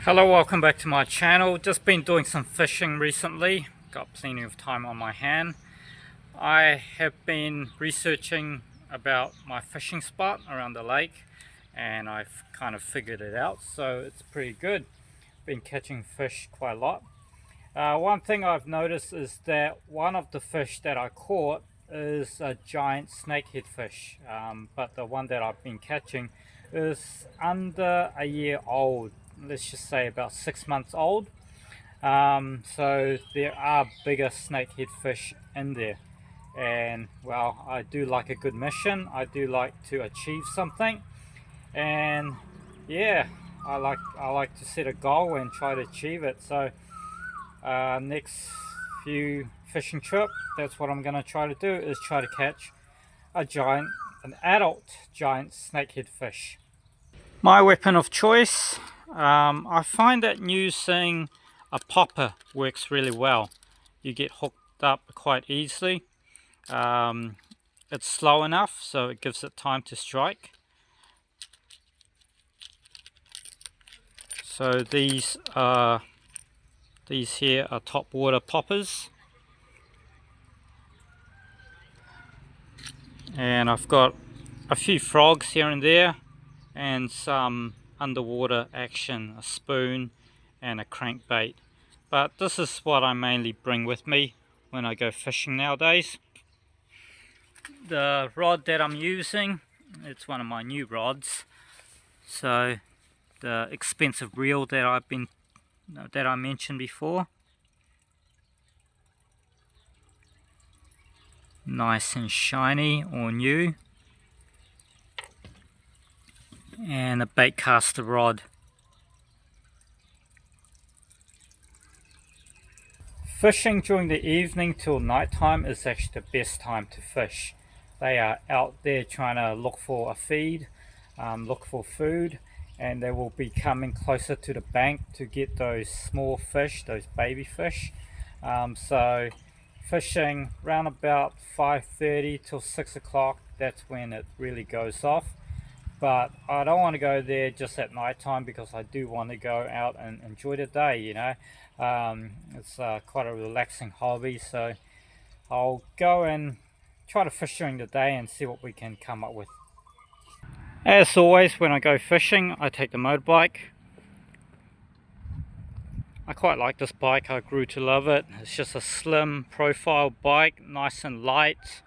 Hello, welcome back to my channel. Just been doing some fishing recently. Got plenty of time on my hand. I have been researching about my fishing spot around the lake and I've kind of figured it out, so it's pretty good. Been catching fish quite a lot. One thing I've noticed is that one of the fish that I caught is a giant snakehead fish, but the one that I've been catching is under a year old. Let's just say about 6 months old. So there are bigger snakehead fish in there, and well, I do like a good mission. I do like to achieve something, and yeah, I like to set a goal and try to achieve it. So next few fishing trip, that's what I'm going to try to do, is try to catch an adult giant snakehead fish. My weapon of choice, I find that using a popper works really well. You get hooked up quite easily. It's slow enough so it gives it time to strike. So these here are top water poppers, and I've got a few frogs here and there and some underwater action, a spoon and a crankbait. But this is what I mainly bring with me when I go fishing nowadays. The rod that I'm using, it's one of my new rods. So the expensive reel that I mentioned before, nice and shiny or new, and a bait caster rod. Fishing during the evening till nighttime is actually the best time to fish. They are out there trying to look for a feed, look for food, and they will be coming closer to the bank to get those small fish, those baby fish. So fishing around about 5:30 till 6 o'clock, that's when it really goes off. But I don't want to go there just at night time, because I do want to go out and enjoy the day, you know. It's quite a relaxing hobby, so I'll go and try to fish during the day and see what we can come up with. As always, when I go fishing, I take the motorbike. I quite like this bike. I grew to love it. It's just a slim profile bike, nice and light.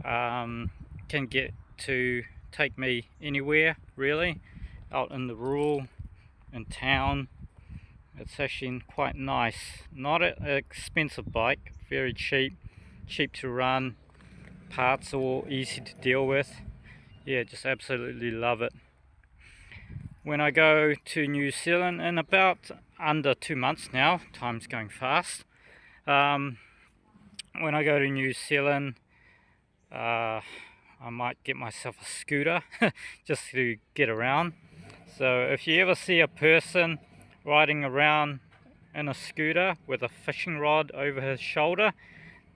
Can get to take me anywhere really, out in the rural, in town. It's actually quite nice. Not an expensive bike, very cheap to run, parts are all easy to deal with. Yeah, just absolutely love it. When I go to New Zealand in about under 2 months now, time's going fast. When I go to New Zealand, I might get myself a scooter just to get around. So if you ever see a person riding around in a scooter with a fishing rod over his shoulder,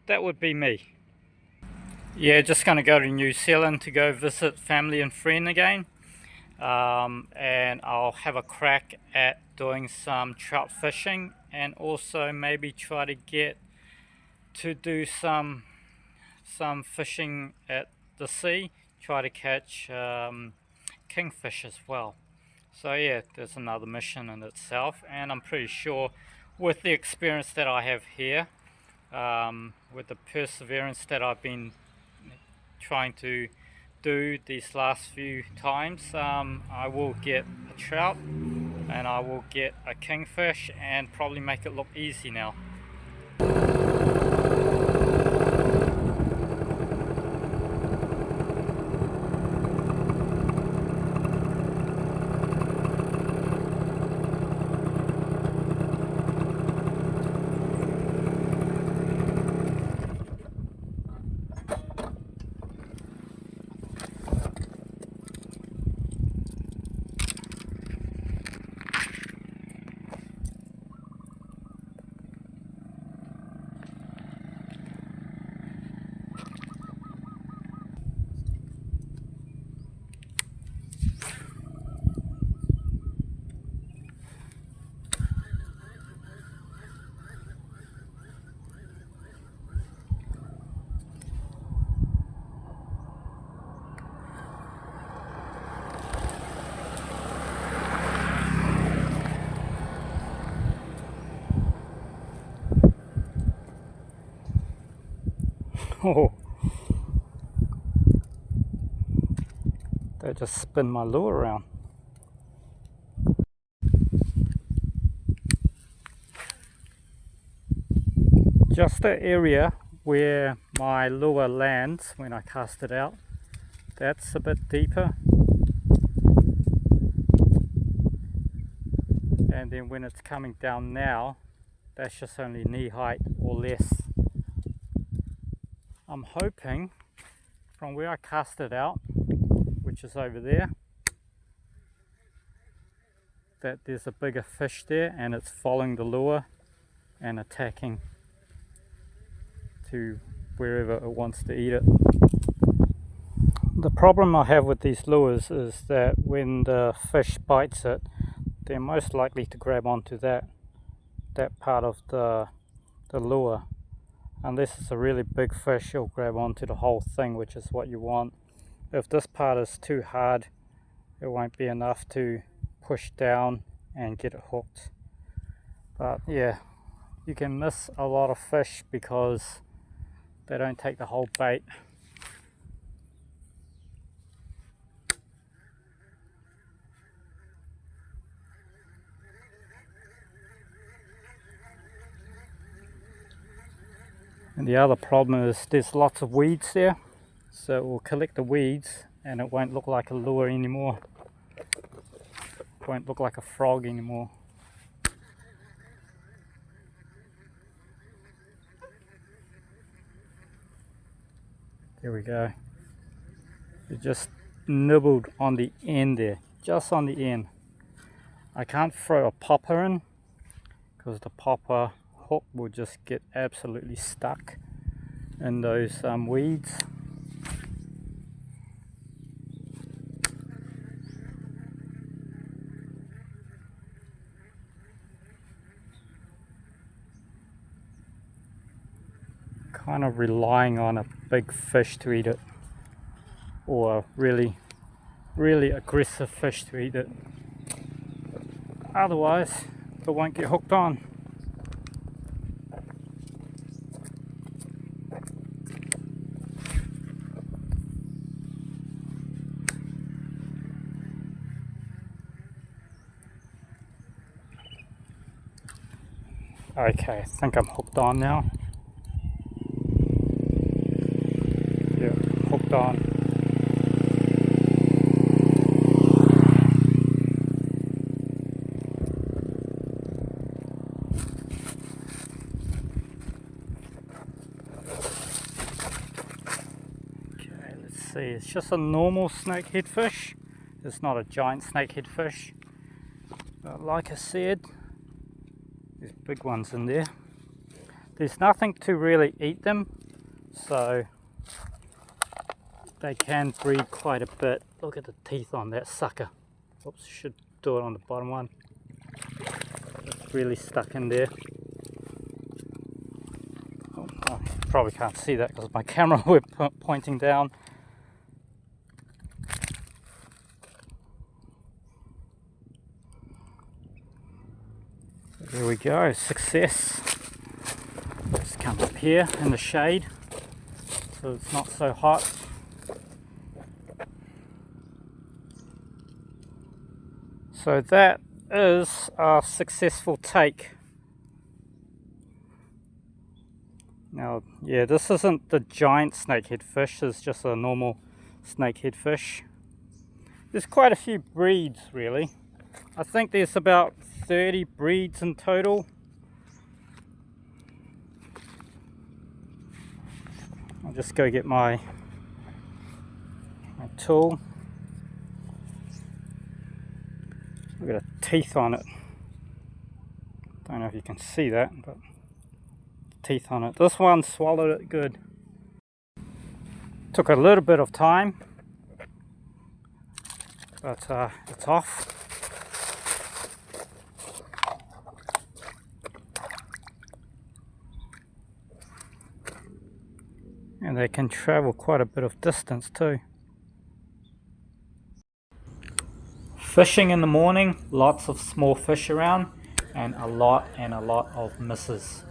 that would be me. Yeah, just going to go to New Zealand to go visit family and friend again. And I'll have a crack at doing some trout fishing, and also maybe try to get to do some fishing at the sea, try to catch kingfish as well. So yeah, there's another mission in itself, and I'm pretty sure with the experience that I have here, with the perseverance that I've been trying to do these last few times, I will get a trout and I will get a kingfish and probably make it look easy now. Oh, they just spin my lure around. Just the area where my lure lands when I cast it out, that's a bit deeper. And then when it's coming down now, that's just only knee height or less. I'm hoping from where I cast it out, which is over there, that there's a bigger fish there and it's following the lure and attacking to wherever it wants to eat it. The problem I have with these lures is that when the fish bites it, they're most likely to grab onto that part of the lure. Unless it's a really big fish, it'll grab onto the whole thing, which is what you want. If this part is too hard, it won't be enough to push down and get it hooked. But yeah, you can miss a lot of fish because they don't take the whole bait. And the other problem is there's lots of weeds there, so it will collect the weeds and it won't look like a lure anymore. It won't look like a frog anymore. There we go. It just nibbled on the end there, just on the end. I can't throw a popper in because the popper hook will just get absolutely stuck in those weeds. Kind of relying on a big fish to eat it, or a really aggressive fish to eat it. Otherwise it won't get hooked on. Okay, I think I'm hooked on now. Yeah, hooked on. Okay, let's see. It's just a normal snakehead fish. It's not a giant snakehead fish. But like I said, there's big ones in there. There's nothing to really eat them, so they can breed quite a bit. Look at the teeth on that sucker. Oops, should do it on the bottom one. It's really stuck in there. Oh, I probably can't see that because my camera we're pointing down. There we go, success. Let's come up here in the shade so it's not so hot. So that is a successful take. Now, yeah, this isn't the giant snakehead fish, it's just a normal snakehead fish. There's quite a few breeds really. I think there's about 30 breeds in total. I'll just go get my tool. Look at the teeth on it. Don't know if you can see that, but teeth on it. This one swallowed it good. Took a little bit of time, but it's off. And they can travel quite a bit of distance too. Fishing in the morning, lots of small fish around, and a lot of misses.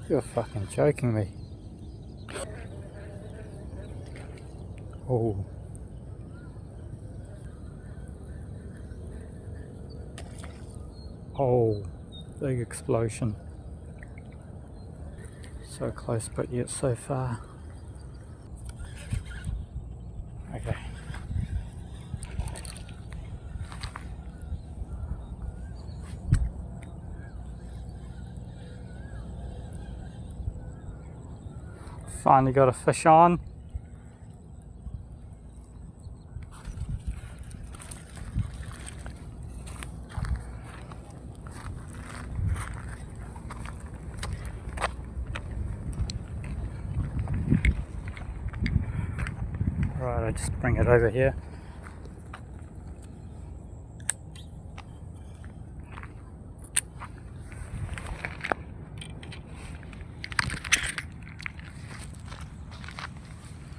You're fucking joking me. Oh. Oh, big explosion. So close but yet so far. Okay. Finally got a fish on. Right, I just bring it over here.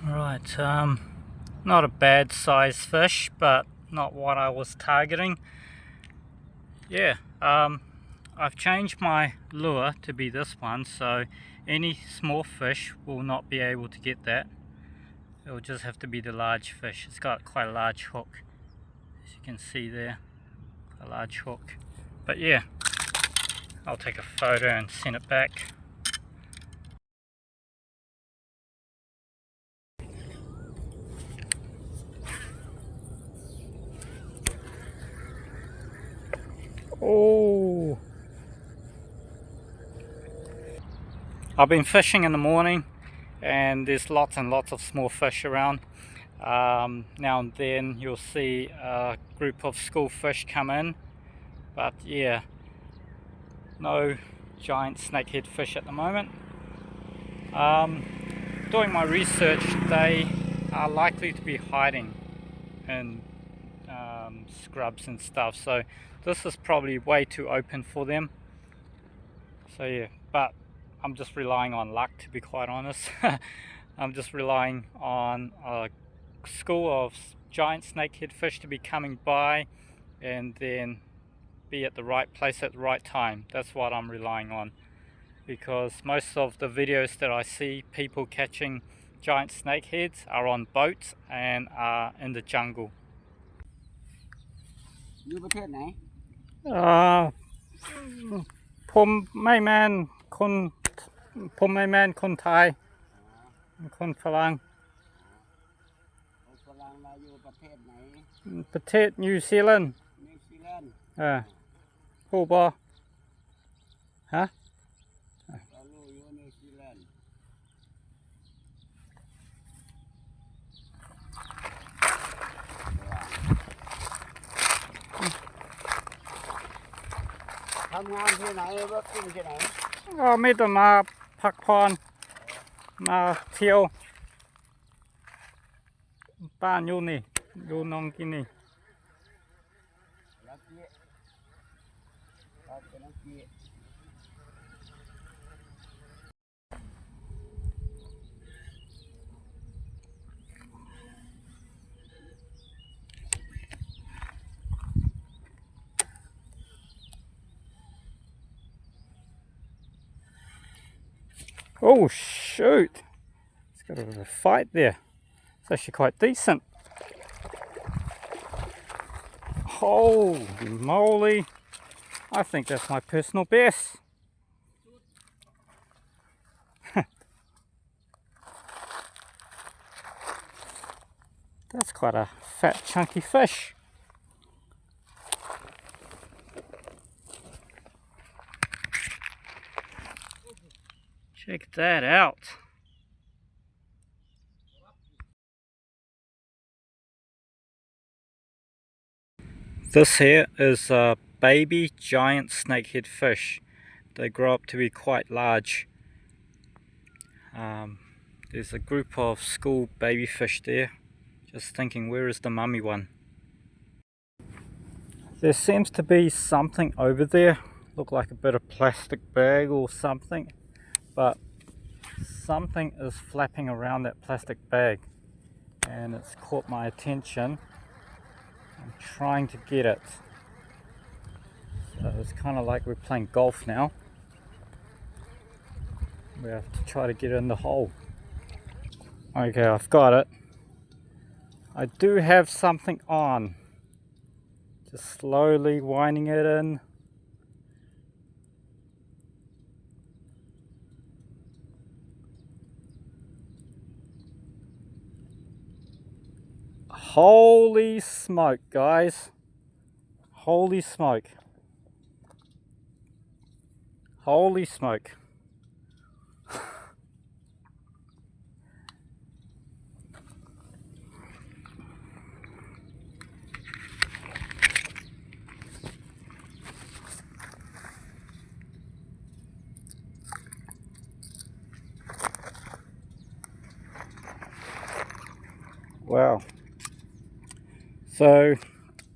Right, not a bad size fish, but not what I was targeting. Yeah, I've changed my lure to be this one, so any small fish will not be able to get that. It will just have to be the large fish. It's got quite a large hook, as you can see there, a large hook. But yeah, I'll take a photo and send it back. Oh, I've been fishing in the morning and there's lots and lots of small fish around. Now and then you'll see a group of school fish come in, but yeah, no giant snakehead fish at the moment. Doing my research, they are likely to be hiding in scrubs and stuff, so this is probably way too open for them. So yeah, but I'm just relying on luck, to be quite honest. I'm just relying on a school of giant snakehead fish to be coming by and then be at the right place at the right time. That's what I'm relying on, because most of the videos that I see people catching giant snakeheads are on boats and are in the jungle. อยู่ประเทศไหน ผมไม่แม่นคนผมไม่แม่นคนไทยคนฝรั่ง ฝรั่งมาอยู่ประเทศไหน ประเทศนิวซีแลนด์ นิวซีแลนด์ ผู้บ่ฮะ เรารู้อยู่นิวซีแลนด์ทำงานที่ไหนว่ากินที่ไหน ก็ไม่ต้องมาพักผ่อนมาเที่ยวบ้านอยู่นี่อยู่หนองกินนี่ ลักกี้เราเป็นลักกี้ Oh shoot, it's got a bit of a fight there. It's actually quite decent. Holy moly, I think that's my personal best. That's quite a fat chunky fish. Check that out. This here is a baby giant snakehead fish. They grow up to be quite large. There's a group of school baby fish there. Just thinking, where is the mummy one? There seems to be something over there. Look like a bit of plastic bag or something. But something is flapping around that plastic bag. And it's caught my attention. I'm trying to get it. So it's kind of like we're playing golf now. We have to try to get in the hole. Okay, I've got it. I do have something on. Just slowly winding it in. Holy smoke, guys. Holy smoke. Holy smoke. Wow. So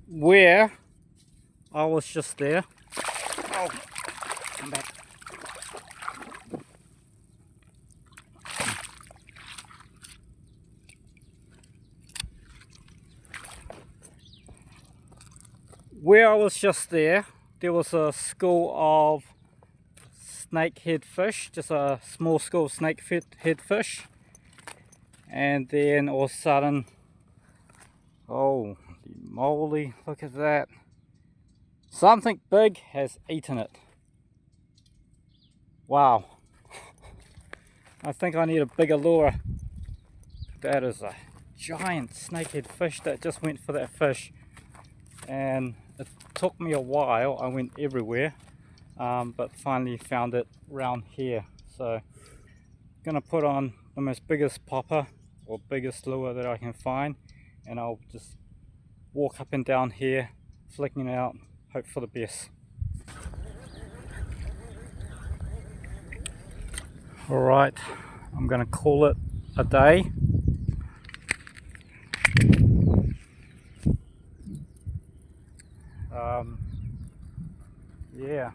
where I was just there. Oh, come back. Where I was just there was a school of snakehead fish, just a small school of snakehead fish, and then all of a sudden, holy moly, look at that, something big has eaten it. Wow. I think I need a bigger lure. That is a giant snakehead fish that just went for that fish, and it took me a while. I went everywhere, but finally found it around here. So I'm gonna put on the most biggest popper or biggest lure that I can find, and I'll just walk up and down here flicking it out, hope for the best. Alright, I'm gonna call it a day. Yeah,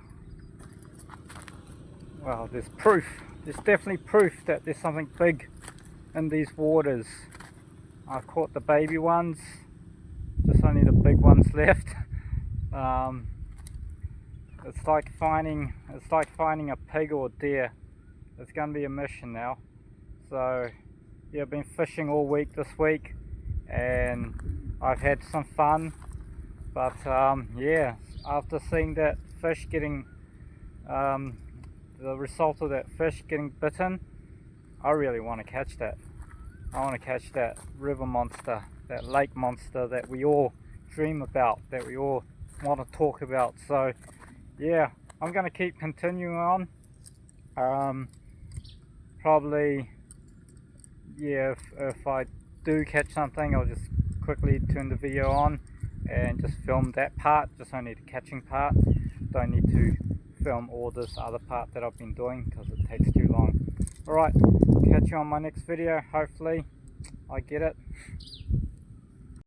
well, there's proof. There's definitely proof that there's something big in these waters. I've caught the baby ones, just only the big ones left. It's like finding a pig or deer. It's going to be a mission now. So yeah, I've been fishing all week this week, and I've had some fun. But yeah, after seeing that fish getting, the result of that fish getting bitten, I really want to catch that. I want to catch that river monster, that lake monster that we all dream about, that we all want to talk about. So yeah, I'm going to keep continuing on. Probably, yeah, if I do catch something, I'll just quickly turn the video on and just film that part, just only the catching part. Don't need to film all this other part that I've been doing because it takes too long. Alright, catch you on my next video. Hopefully I get it.